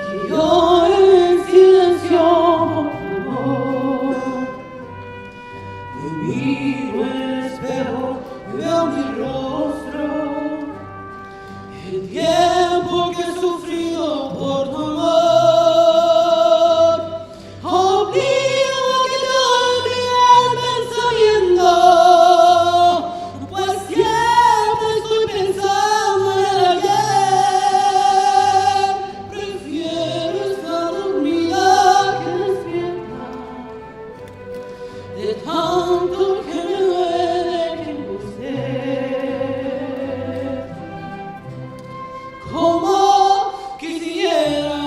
que lloro en silencio por tu amor. Me miro en el espejo y veo mi rostro, el tiempo que he sufrido por tu amor. Obligo a que te olvide el pensamiento, pues siempre estoy pensando en el ayer. Prefiero estar dormida que despierta, de tanto que me duele que no estés. Como quisiera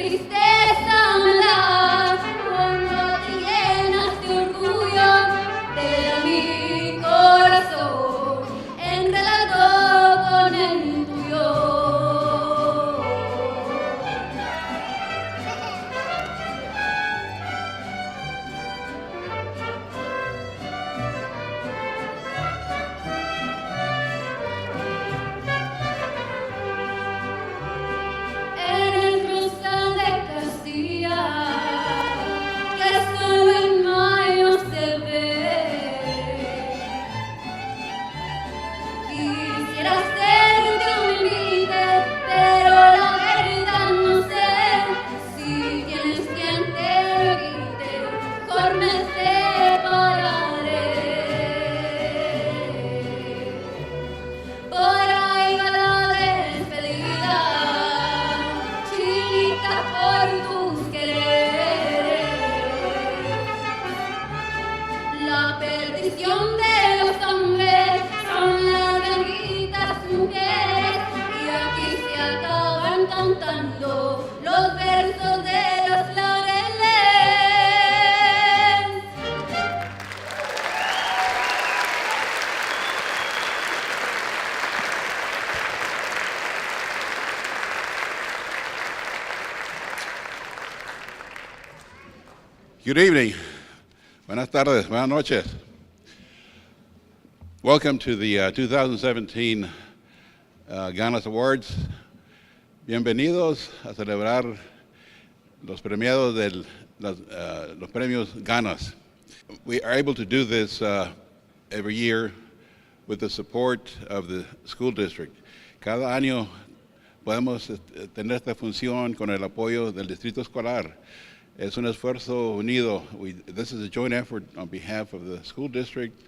tristeza me das cuando te llenas de orgullo de mi corazón enredado con el tuyo. Eres rosa de Castilla, que solo en mayo se ve. Quisiera hacerte un límite, pero la verdad no sé si tienes quien te lo quite, mejor me separaré. Por ahí va la despedida, chinita por tus quereres. La perdición de los hombres son las benditas mujeres, y aquí se acaban cantando los versos de los laureles. Good evening. Buenas tardes. Buenas noches. Welcome to the 2017 Ganas Awards. Bienvenidos a celebrar los premiados los premios Ganas. We are able to do this every year with the support of the school district. Cada año podemos tener esta función con el apoyo del distrito escolar. Es un esfuerzo unido. This is a joint effort on behalf of the school district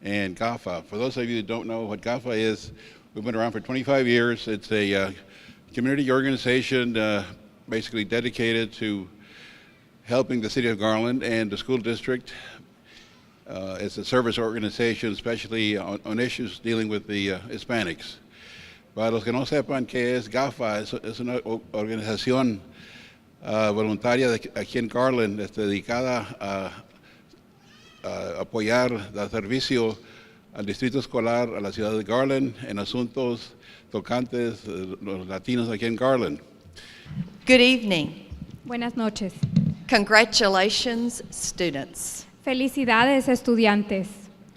and GAFA. For those of you who don't know what GAFA is, we've been around for 25 years. It's a community organization basically dedicated to helping the city of Garland and the school district. It's a service organization, especially on issues dealing with the Hispanics. Para los que no sepan qué es GAFA, es una organización voluntaria aquí en Garland, dedicada a apoyar, dar servicio al distrito escolar, a la ciudad de Garland, en asuntos tocantes los latinos aquí en Garland. Good evening. Buenas noches. Congratulations, students. Felicidades, estudiantes.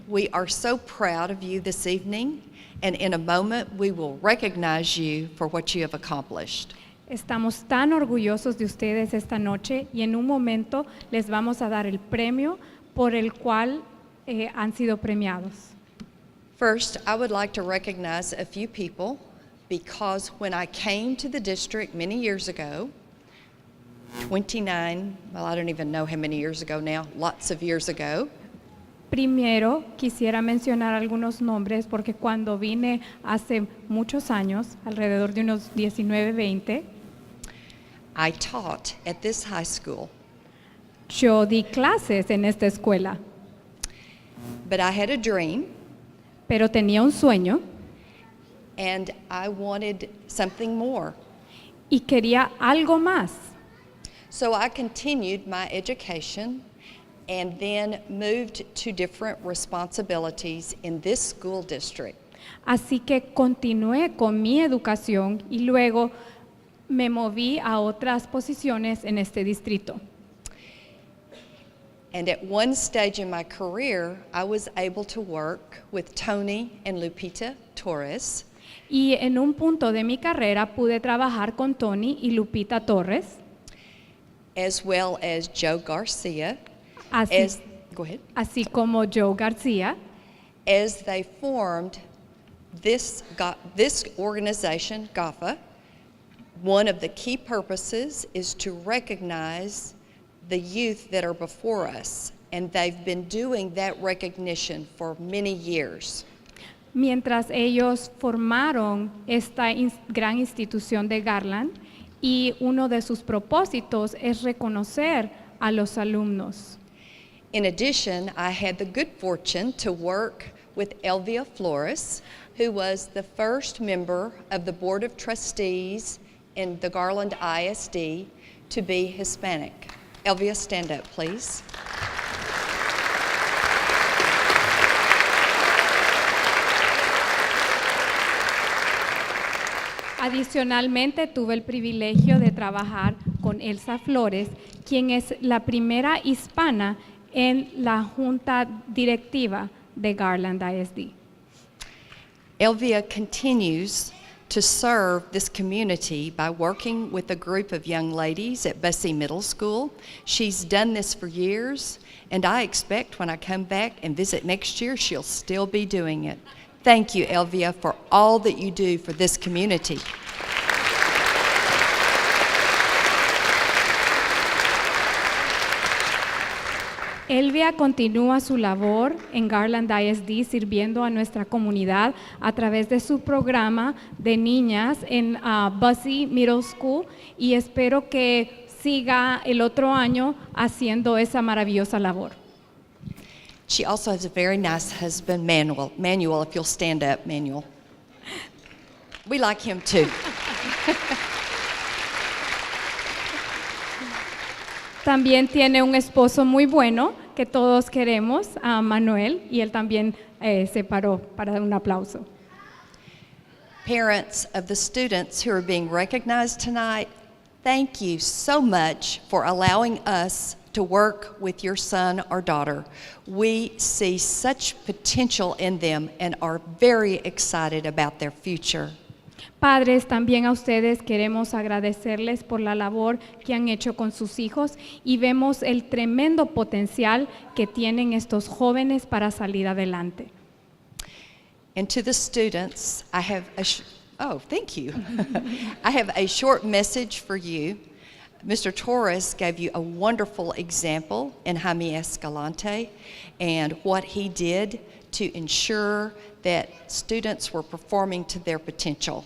We are so proud of you this evening, and in a moment we will recognize you for what you have accomplished. Estamos tan orgullosos de ustedes esta noche y en un momento les vamos a dar el premio por el cual han sido premiados. First, I would like to recognize a few people because when I came to the district many years ago, 29, well, I don't even know how many years ago now, lots of years ago, Primero, quisiera mencionar algunos nombres porque cuando vine hace muchos años, alrededor de unos 19, 20, I taught at this high school, yo di clases en esta escuela, but I had a dream pero tenía un sueño and I wanted something more. y quería algo más. So I continued my education and then moved to different responsibilities in this school district. Así que continué con mi educación y luego me moví a otras posiciones en este distrito. And at one stage in my career, I was able to work with Tony and Lupita Torres, Y en un punto de mi carrera pude trabajar con Tony y Lupita Torres, as well as Joe Garcia, así, go ahead, así como Joe García, as they formed this organization, GAFA. One of the key purposes is to recognize the youth that are before us, and they've been doing that recognition for many years. mientras ellos formaron esta gran institución de Garland, y uno de sus propósitos es reconocer a los alumnos. In addition, I had the good fortune to work with Elvia Flores, who was the first member of the Board of Trustees in the Garland ISD. to be Hispanic. Elvia, stand up, please. Adicionalmente, tuve el privilegio de trabajar con Elsa Flores, quien es la primera hispana en la junta directiva de Garland ISD. Elvia continues to serve this community by working with a group of young ladies at Bussey Middle School. She's done this for years, and I expect when I come back and visit next year, she'll still be doing it. Thank you, Elvia, for all that you do for this community. Elvia continúa su labor en Garland ISD sirviendo a nuestra comunidad a través de su programa de niñas en Bussey Middle School y espero que siga el otro año haciendo esa maravillosa labor. She also has a very nice husband, Manuel. Manuel, if you'll stand up, Manuel. We like him too. También tiene un esposo muy bueno que todos queremos, a Manuel, y él también se paró para dar un aplauso. Parents of the students who are being recognized tonight, thank you so much for allowing us to work with your son or daughter. We see such potential in them and are very excited about their future. Padres, también a ustedes queremos agradecerles por la labor que han hecho con sus hijos y vemos el tremendo potencial que tienen estos jóvenes para salir adelante. And to the students, I have thank you. I have a short message for you. Mr. Torres gave you a wonderful example in Jaime Escalante and what he did to ensure that students were performing to their potential.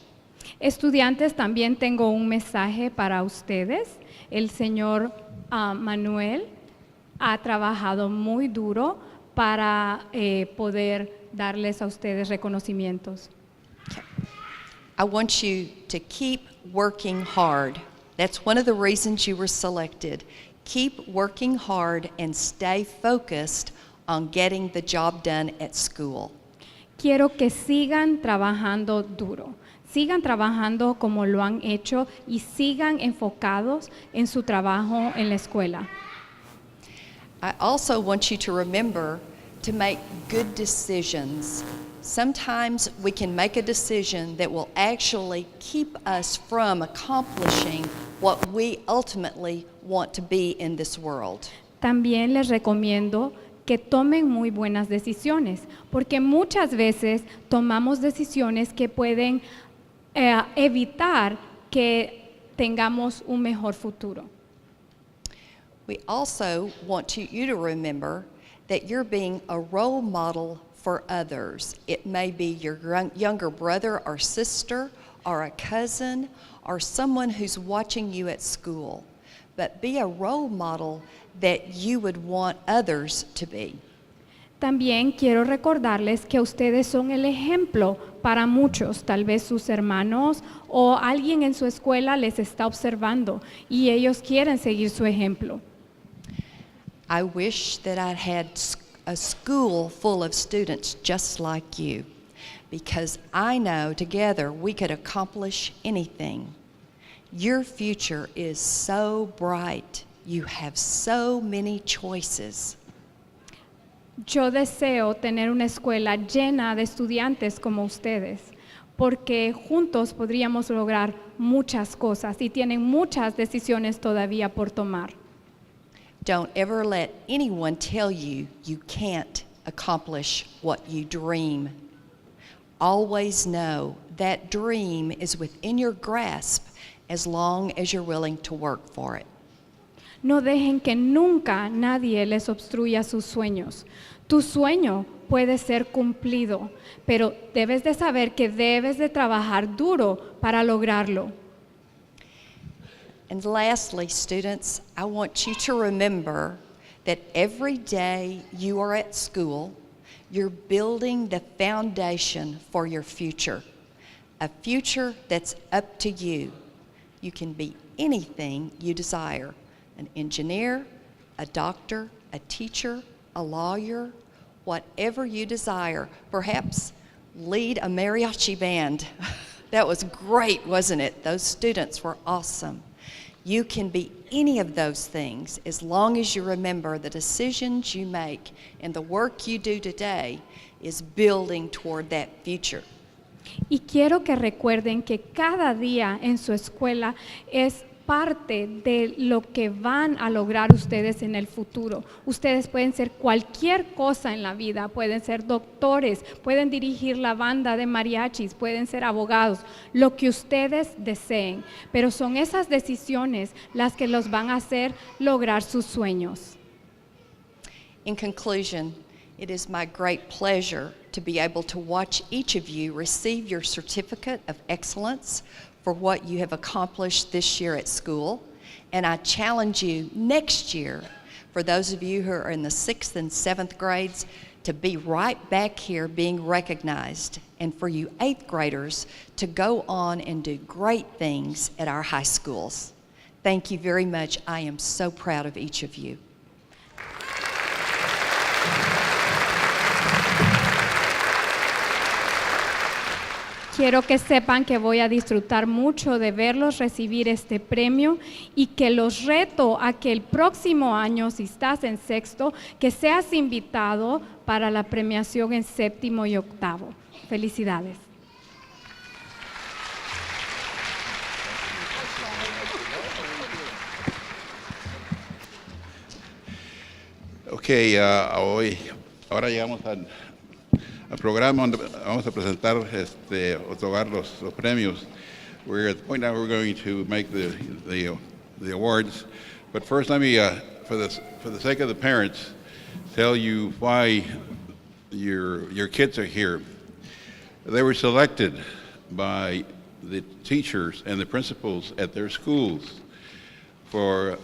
Estudiantes, también tengo un mensaje para ustedes. El señor Manuel ha trabajado muy duro para poder darles a ustedes reconocimientos. I want you to keep working hard. That's one of the reasons you were selected. Keep working hard and stay focused on getting the job done at school. Quiero que sigan trabajando duro. Sigan trabajando como lo han hecho y sigan enfocados en su trabajo en la escuela. I also want you to remember to make good decisions. Sometimes we can make a decision that will actually keep us from accomplishing what we ultimately want to be in this world. También les recomiendo que tomen muy buenas decisiones, porque muchas veces tomamos decisiones que pueden evitar que tengamos un mejor futuro. We also want you to remember that you're being a role model for others. It may be your younger brother or sister or a cousin or someone who's watching you at school, but be a role model that you would want others to be. También quiero recordarles que ustedes son el ejemplo para muchos, tal vez sus hermanos o alguien en su escuela les está observando y ellos quieren seguir su ejemplo. I wish that I had a school full of students just like you, because I know together we could accomplish anything. Your future is so bright. You have so many choices. Yo deseo tener una escuela llena de estudiantes como ustedes, porque juntos podríamos lograr muchas cosas y tienen muchas decisiones todavía por tomar. Don't ever let anyone tell you you can't accomplish what you dream. Always know that dream is within your grasp as long as you're willing to work for it. No dejen que nunca nadie les obstruya sus sueños. Tu sueño puede ser cumplido, pero debes de saber que debes de trabajar duro para lograrlo. And lastly, students, I want you to remember that every day you are at school, you're building the foundation for your future, a future that's up to you. You can be anything you desire: an engineer, a doctor, a teacher, a lawyer, whatever you desire. Perhaps lead a mariachi band. That was great, wasn't it? Those students were awesome. You can be any of those things as long as you remember the decisions you make and the work you do today is building toward that future. Y quiero que recuerden que cada día en su escuela es parte de lo que van a lograr ustedes en el futuro. Ustedes pueden ser cualquier cosa en la vida, pueden ser doctores, pueden dirigir la banda de mariachis, pueden ser abogados, lo que ustedes deseen, pero son esas decisiones las que los van a hacer lograr sus sueños. In conclusion, it is my great pleasure to be able to watch each of you receive your certificate of excellence for what you have accomplished this year at school. And I challenge you next year, for those of you who are in the 6th and 7th grades, to be right back here being recognized, and for you 8th graders to go on and do great things at our high schools. Thank you very much. I am so proud of each of you. Quiero que sepan que voy a disfrutar mucho de verlos recibir este premio y que los reto a que el próximo año, si estás en 6º, que seas invitado para la premiación en 7º y 8º. Felicidades. Okay, ahora llegamos al programa donde vamos a presentar, otorgar los premios. We're at the point now we're going to make the awards, but first let me, for the sake of the parents, tell you why your kids are here. They were selected by the teachers and the principals at their schools for,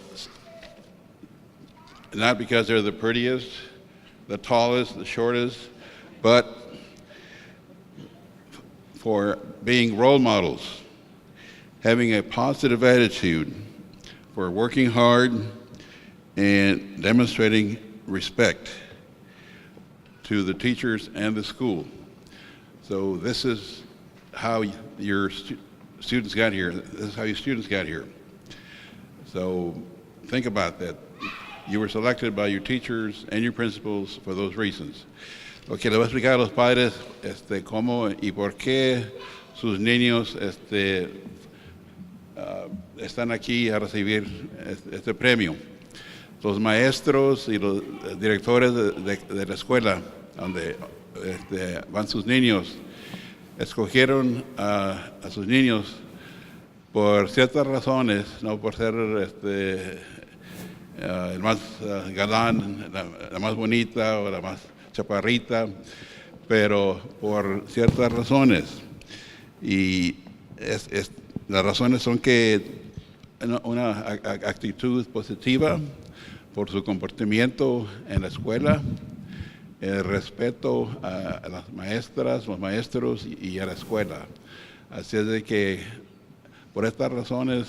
not because they're the prettiest, the tallest, the shortest, but for being role models, having a positive attitude, for working hard and demonstrating respect to the teachers and the school. So this is how your students got here. This is how your students got here. So think about that. You were selected by your teachers and your principals for those reasons. Lo que le voy a explicar a los padres cómo y por qué sus niños están aquí a recibir este premio. Los maestros y los directores de la escuela donde van sus niños escogieron a sus niños por ciertas razones, no por ser el más galán, la más bonita o la más chaparrita, pero por ciertas razones. Y las razones son que una actitud positiva por su comportamiento en la escuela, el respeto a las maestras, los maestros y a la escuela. Así es de que por estas razones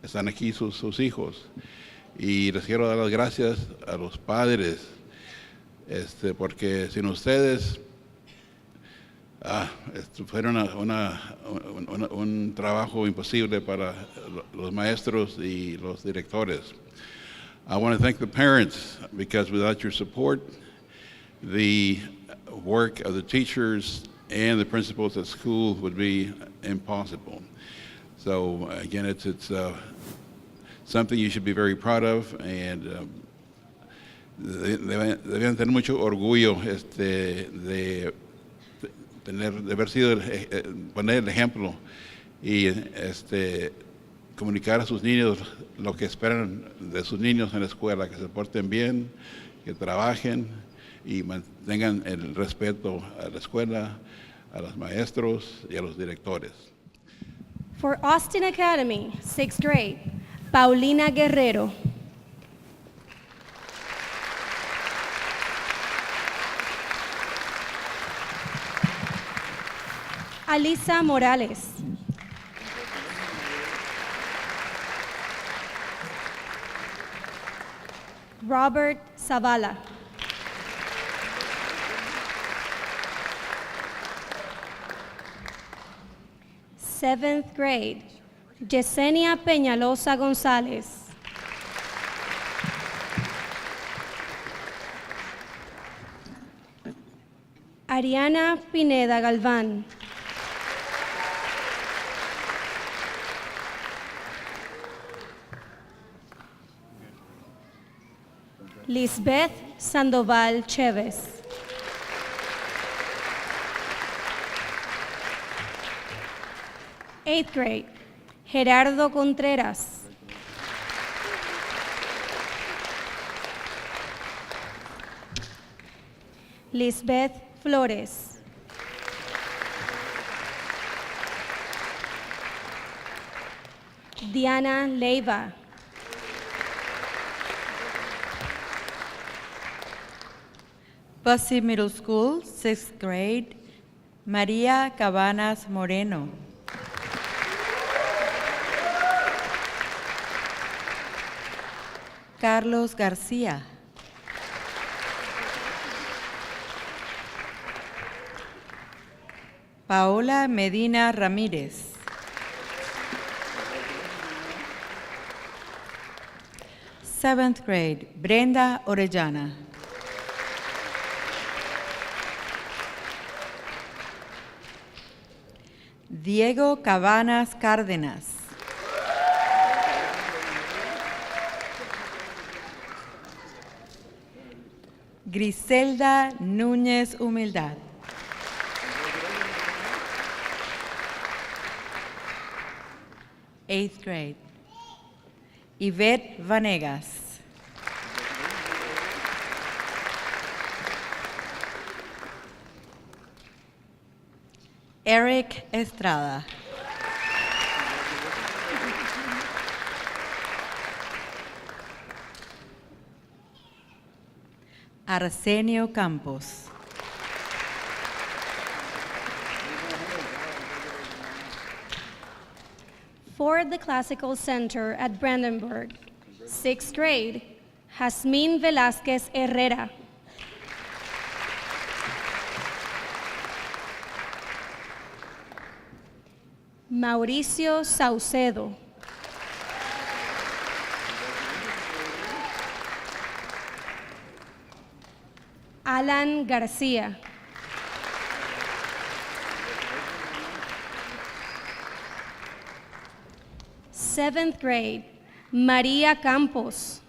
están aquí sus hijos. Y les quiero dar las gracias a los padres, porque sin ustedes fueron un trabajo imposible para los maestros y los directores. I want to thank the parents, because without your support, the work of the teachers and the principals at school would be impossible. So again, it's something you should be very proud of, and deben tener mucho orgullo de haber sido poner el ejemplo y comunicar a sus niños lo que esperan de sus niños en la escuela, que se porten bien, que trabajen y mantengan el respeto a la escuela, a los maestros y a los directores. For Austin Academy, 6th grade, Paulina Guerrero. Alisa Morales. Robert Zavala. Seventh grade, Yesenia Peñalosa González. Ariana Pineda Galván. Lisbeth Sandoval Chévez. Eighth grade, Gerardo Contreras. Lisbeth Flores. Diana Leiva. Bussy Middle School, 6th grade, María Cabanas Moreno. Carlos García. Paola Medina Ramírez. Seventh grade, Brenda Orellana. Diego Cabanas Cárdenas. Griselda Núñez Humildad. Eighth grade. Yvette Vanegas. Eric Estrada. Arsenio Campos. Ford the Classical Center at Brandenburg, 6th grade, Jazmín Velázquez Herrera. Mauricio Saucedo. Alan García. Seventh grade, María Campos.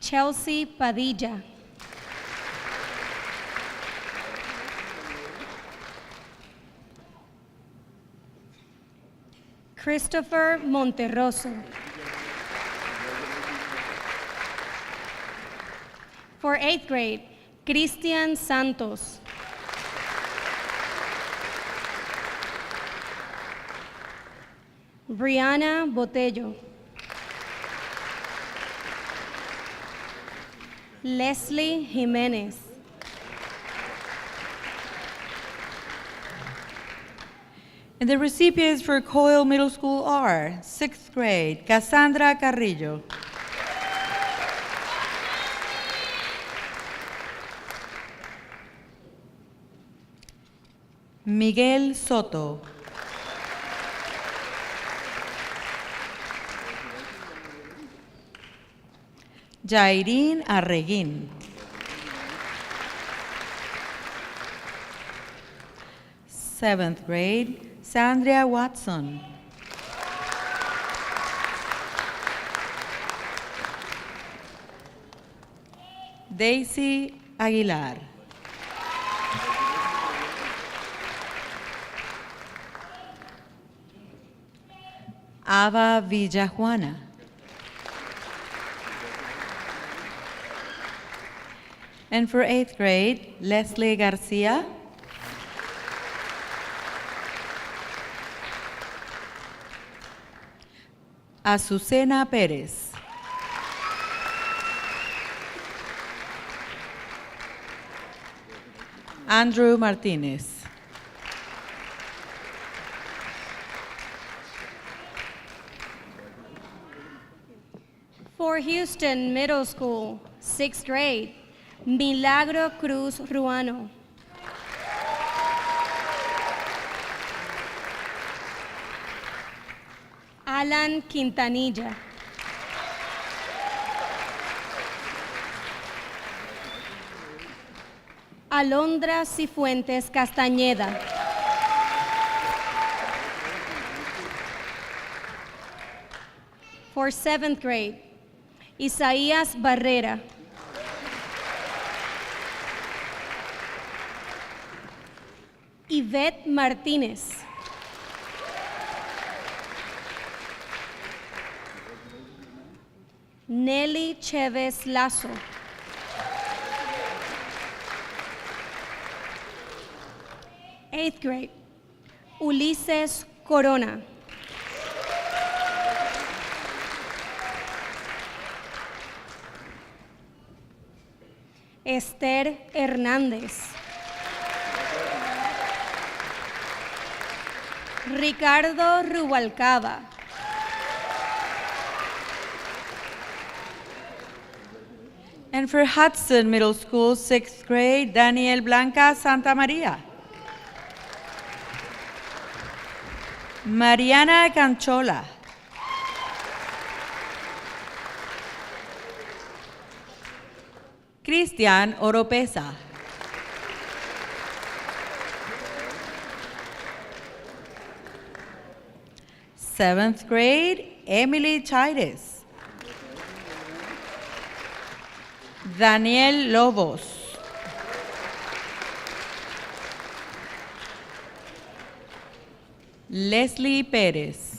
Chelsea Padilla. Christopher Monterroso. For 8th grade, Cristian Santos. Brianna Botello. Leslie Jimenez. And the recipients for Coyle Middle School are 6th grade, Cassandra Carrillo. Miguel Soto. Jairín Arreguín. Seventh grade, Sandra Watson. Daisy Aguilar. Ava Villajuana. And for 8th grade, Leslie Garcia. Azucena Pérez. Andrew Martínez. for Houston Middle School, 6th grade, Milagro Cruz Ruano. Alan Quintanilla. Alondra Cifuentes Castañeda. For 7th grade, Isaías Barrera. Yvette Martínez. Nelly Chévez Lazo. Eighth grade, Ulises Corona. Esther Hernández. Ricardo Rubalcaba. And for Hudson Middle School, 6th grade, Daniel Blanca Santa Maria. Mariana Canchola. Cristian Oropesa. Seventh grade, Emily Chires. Daniel Lobos. Leslie Pérez.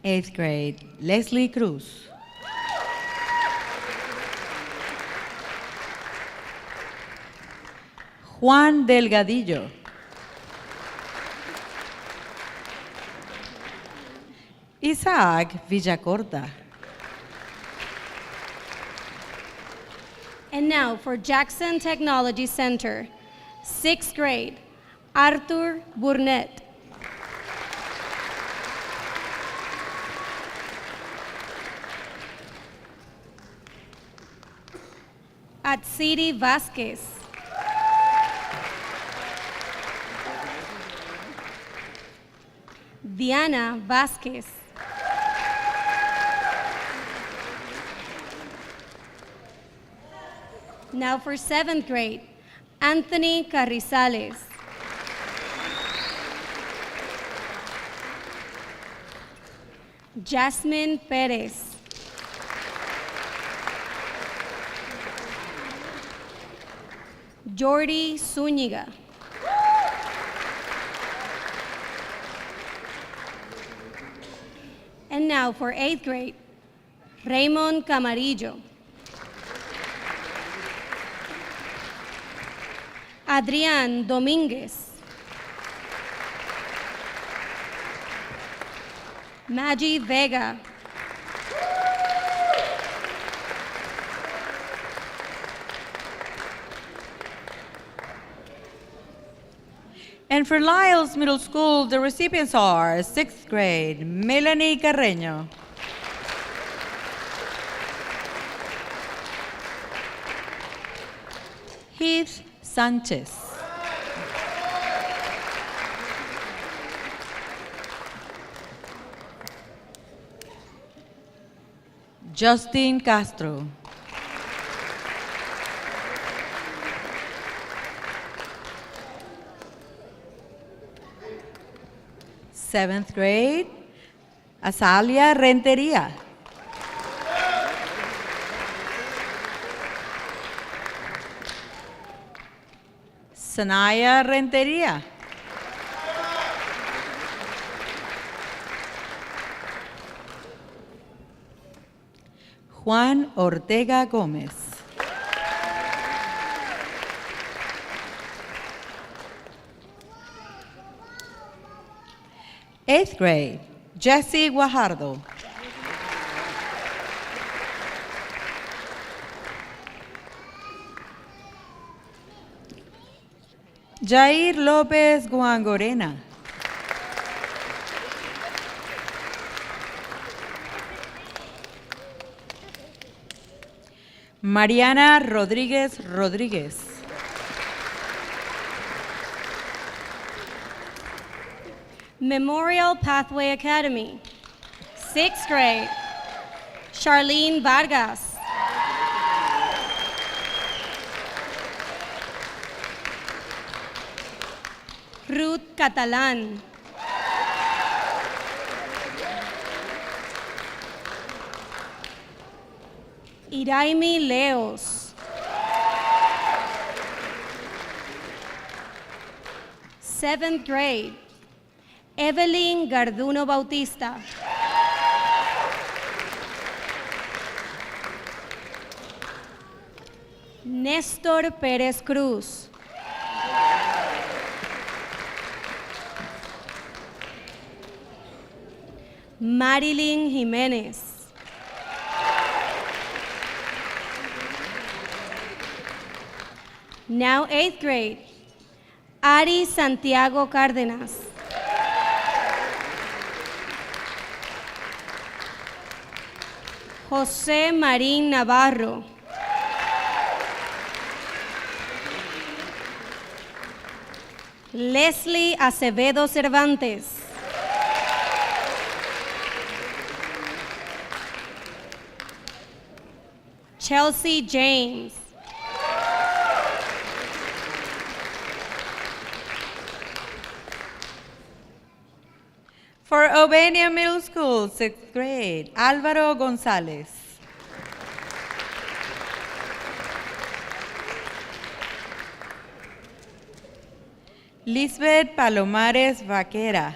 Eighth grade, Leslie Cruz. Juan Delgadillo. Isaac Villacorta. And now for Jackson Technology Center, 6th grade, Arthur Burnett. Atsiri Vasquez. Diana Vasquez. Now for 7th grade, Anthony Carrizales. Jasmine Perez. Jordi Zúñiga. And now for 8th grade, Raymond Camarillo. Adrián Domínguez. Maggie Vega. And for Lyles Middle School, the recipients are 6th grade, Melanie Carreño. Heath Sanchez. Justin Castro. Seventh grade, Azalia Rentería. Sanaya Rentería. Juan Ortega Gómez. Eighth grade, Jesse Guajardo. Jair López Guangorena. Mariana Rodríguez Rodríguez. Memorial Pathway Academy, 6th grade, Charlene Vargas. Ruth Catalán. Iraimi Leos. 7th grade, Evelyn Garduno Bautista. Néstor Pérez Cruz. Marilyn Jiménez. Now 8th grade, Ari Santiago Cárdenas. José Marín Navarro. Leslie Acevedo Cervantes. Chelsea James. For Ovenia Middle School, 6th grade, Álvaro González. Lisbeth Palomares Vaquera.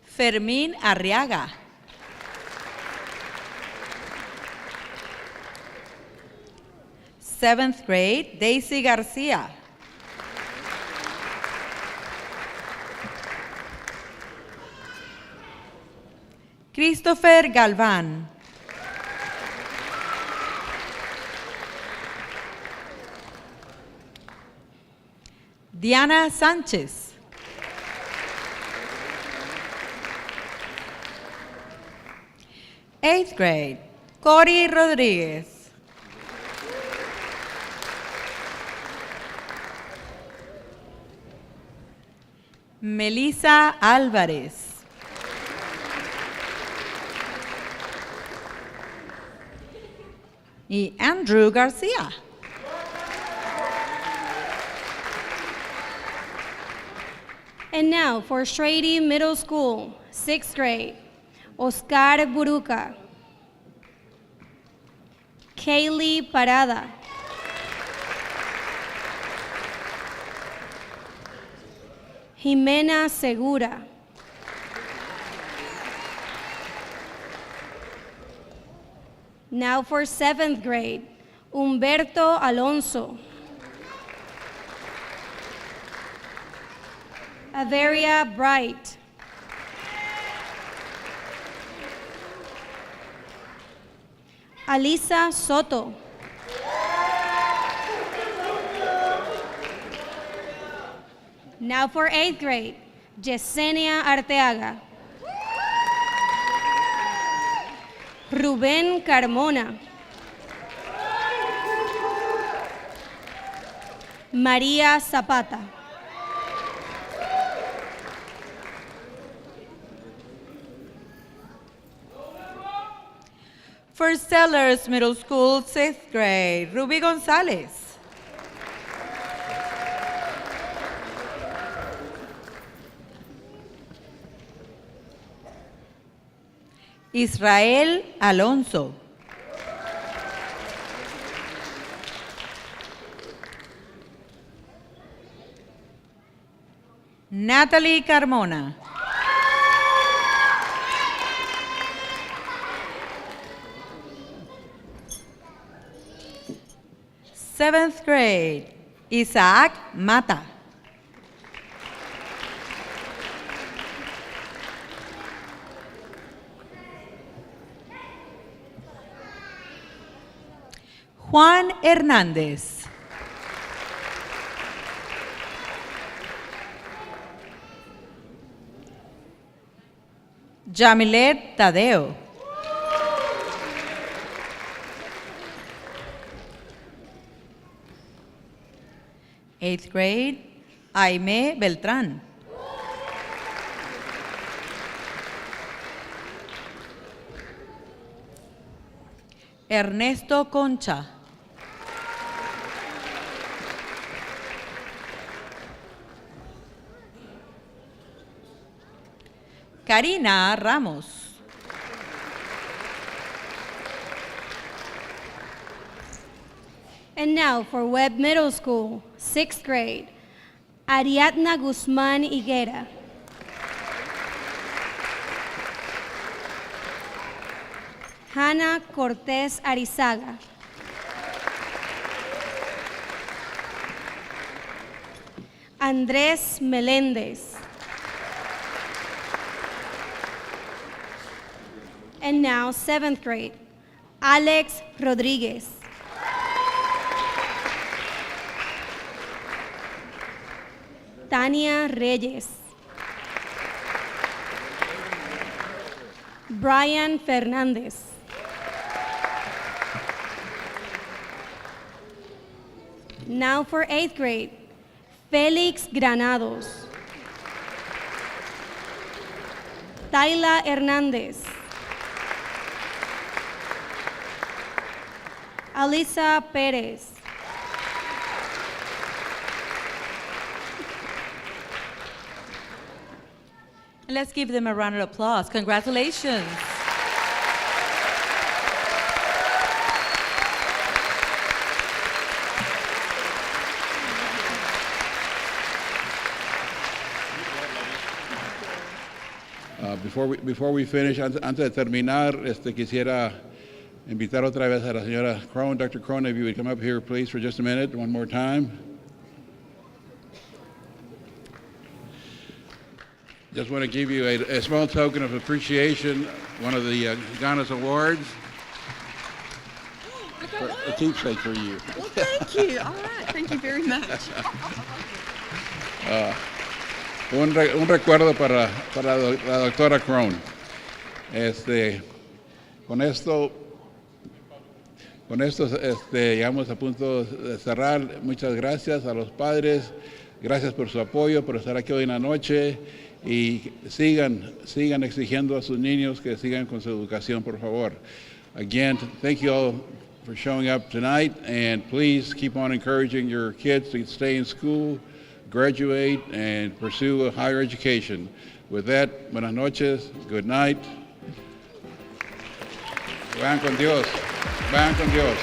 Fermín Arriaga. Seventh grade, Daisy Garcia. Christopher Galván. Diana Sánchez. Eighth grade, Cory Rodríguez. Melissa Álvarez. Y Andrew García. And now for Shrady Middle School, 6th grade, Oscar Buruca. Kaylee Parada. Jimena Segura. Now for 7th grade, Humberto Alonso. Averia Bright. Alisa Soto. Now for 8th grade, Yesenia Arteaga. Rubén Carmona. María Zapata. For Sellers Middle School, 6th grade, Ruby González. Israel Alonso. Natalie Carmona. Seventh grade, Isaac Mata. Juan Hernández. Jamilet Tadeo. Eighth grade, Aime Beltrán. Ernesto Concha. Karina Ramos. And now for Webb Middle School, 6th grade, Ariadna Guzmán Higuera. Hannah Cortés Arizaga. Andrés Meléndez. And now 7th grade, Alex Rodriguez. Tania Reyes. Brian Fernández. Now for 8th grade, Félix Granados. Tayla Hernández. Alisa Pérez. Let's give them a round of applause. Congratulations. Before we finish, antes de terminar, quisiera invitar otra vez a la señora Crone. Dr. Crone, if you would come up here, please, for just a minute, one more time. Just want to give you a small token of appreciation, one of the Ganas Awards. A keepsake for you. Well, thank you. All right. Thank you very much. Un recuerdo para la doctora Crone. Con esto llegamos a punto de cerrar. Muchas gracias a los padres. Gracias por su apoyo, por estar aquí hoy en la noche. Y sigan exigiendo a sus niños que sigan con su educación, por favor. Again, thank you all for showing up tonight, and please keep on encouraging your kids to stay in school, graduate, and pursue a higher education. With that, buenas noches, good night. Vayan con Dios. Vayan con Dios.